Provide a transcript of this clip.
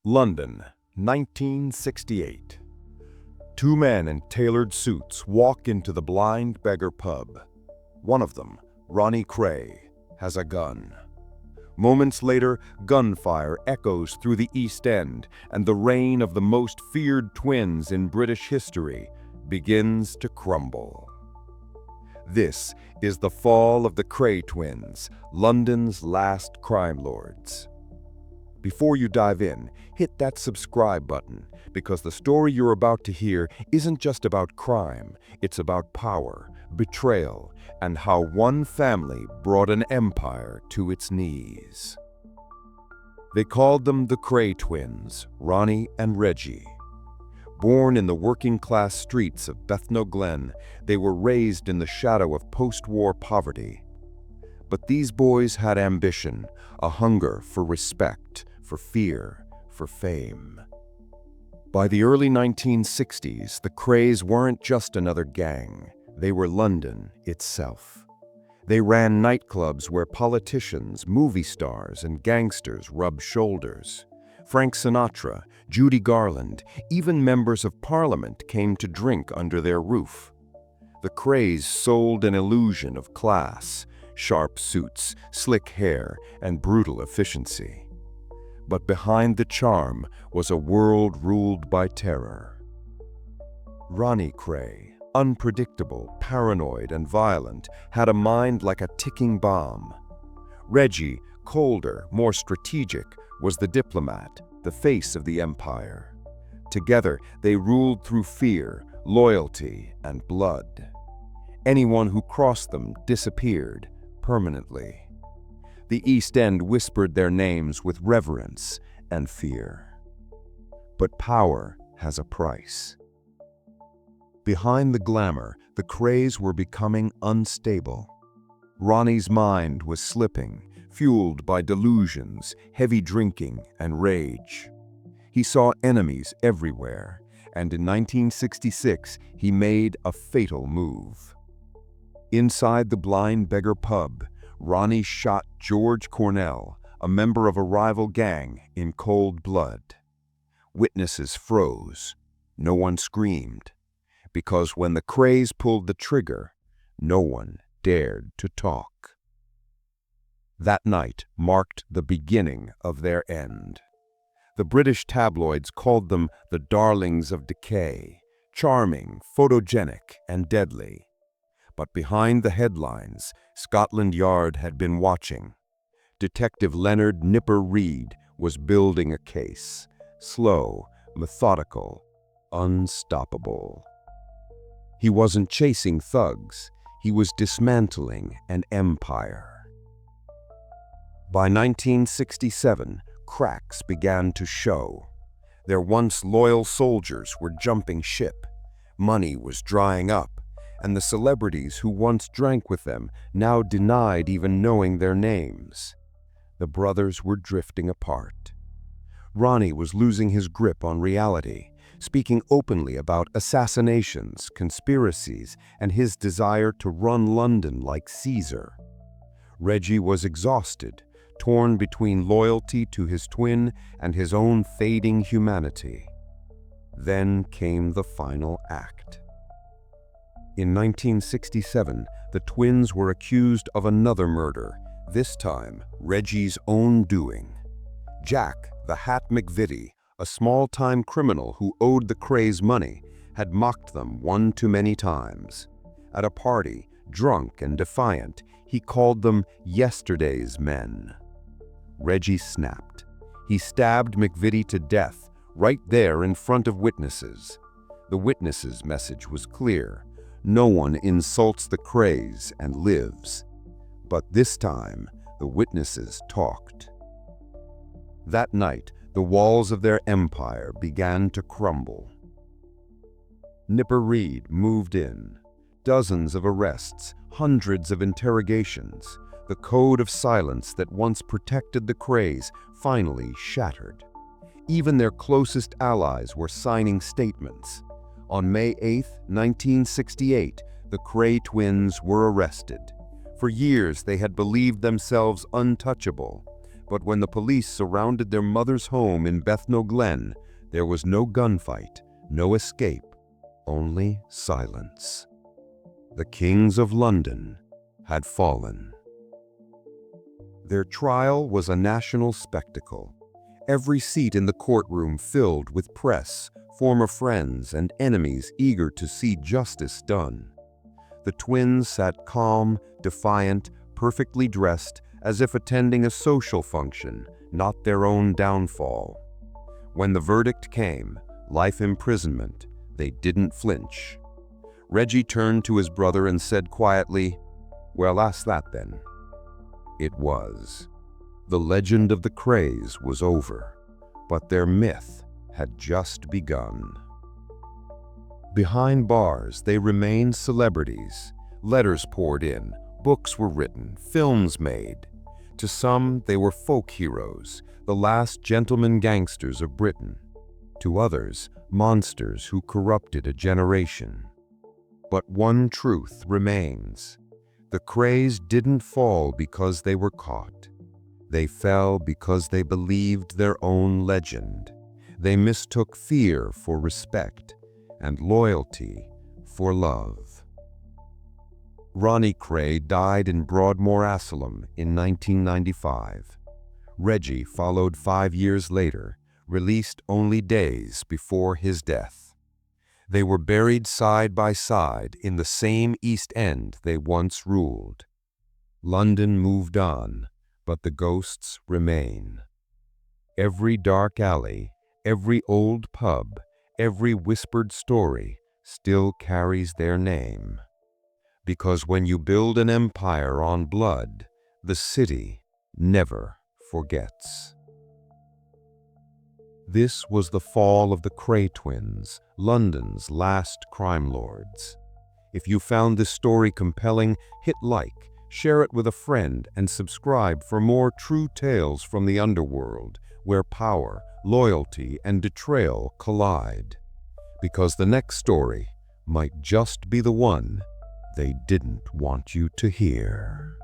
London, 1968. Two men in tailored suits walk into the Blind Beggar pub. One of them, Ronnie Kray, has a gun. Moments later, gunfire echoes through the East End, and the reign of the most feared twins in British history begins to crumble. This is the fall of the Kray Twins, London's last crime lords. Before you dive in, hit that subscribe button, because the story you're about to hear isn't just about crime, it's about power, betrayal, and how one family brought an empire to its knees. They called them the Kray Twins, Ronnie and Reggie. Born in the working-class streets of Bethnal Glen, they were raised in the shadow of post-war poverty. But these boys had ambition, a hunger for respect, for fear, for fame. By the early 1960s, the Krays weren't just another gang. They were London itself. They ran nightclubs where politicians, movie stars, and gangsters rubbed shoulders. Frank Sinatra, Judy Garland, even members of Parliament came to drink under their roof. The Krays sold an illusion of class, sharp suits, slick hair, and brutal efficiency. But behind the charm was a world ruled by terror. Ronnie Kray, unpredictable, paranoid, and violent, had a mind like a ticking bomb. Reggie, colder, more strategic, was the diplomat, the face of the empire. Together, they ruled through fear, loyalty, and blood. Anyone who crossed them disappeared permanently. The East End whispered their names with reverence and fear. But power has a price. Behind the glamour, the Krays were becoming unstable. Ronnie's mind was slipping, fueled by delusions, heavy drinking, and rage. He saw enemies everywhere, and in 1966, he made a fatal move. Inside the Blind Beggar pub, Ronnie shot George Cornell, a member of a rival gang, in cold blood. Witnesses froze. No one screamed, because when the Krays pulled the trigger, no one dared to talk. That night marked the beginning of their end. The British tabloids called them the darlings of decay, charming, photogenic, and deadly. But behind the headlines, Scotland Yard had been watching. Detective Leonard "Nipper" Reid was building a case, slow, methodical, unstoppable. He wasn't chasing thugs, he was dismantling an empire. By 1967, cracks began to show. Their once loyal soldiers were jumping ship, money was drying up, and the celebrities who once drank with them now denied even knowing their names. The brothers were drifting apart. Ronnie was losing his grip on reality, speaking openly about assassinations, conspiracies, and his desire to run London like Caesar. Reggie was exhausted, torn between loyalty to his twin and his own fading humanity. Then came the final act. In 1967, the twins were accused of another murder, this time Reggie's own doing. Jack, the Hat McVitie, a small-time criminal who owed the Krays money, had mocked them one too many times. At a party, drunk and defiant, he called them yesterday's men. Reggie snapped. He stabbed McVitie to death, right there in front of witnesses. The witnesses' message was clear. No one insults the Krays and lives. But this time, the witnesses talked. That night, the walls of their empire began to crumble. Nipper Reid moved in. Dozens of arrests, hundreds of interrogations. The code of silence that once protected the Krays finally shattered. Even their closest allies were signing statements. On May 8, 1968, the Kray twins were arrested. For years, they had believed themselves untouchable, But when the police surrounded their mother's home in Bethnal Glen, there was no gunfight, no escape, only silence. The kings of London had fallen. Their trial was a national spectacle. Every seat in the courtroom filled with press, former friends, and enemies eager to see justice done. The twins sat calm, defiant, perfectly dressed, as if attending a social function, not their own downfall. When the verdict came, life imprisonment, they didn't flinch. Reggie turned to his brother and said quietly, "Well, ask that then." It was. The legend of the Krays was over, but their myth had just begun. Behind bars, they remained celebrities. Letters poured in, books were written, films made. To some, they were folk heroes, the last gentleman gangsters of Britain. To others, monsters who corrupted a generation. But one truth remains. The Krays didn't fall because they were caught. They fell because they believed their own legend. They mistook fear for respect and loyalty for love. Ronnie Kray died in Broadmoor Asylum in 1995. Reggie followed 5 years later, released only days before his death. They were buried side by side in the same East End they once ruled. London moved on, but the ghosts remain. Every dark alley, every old pub, every whispered story still carries their name. Because when you build an empire on blood, the city never forgets. This was the fall of the Kray Twins, London's last crime lords. If you found this story compelling, hit like, share it with a friend, and subscribe for more true tales from the underworld, where power, loyalty, and betrayal collide. Because the next story might just be the one they didn't want you to hear.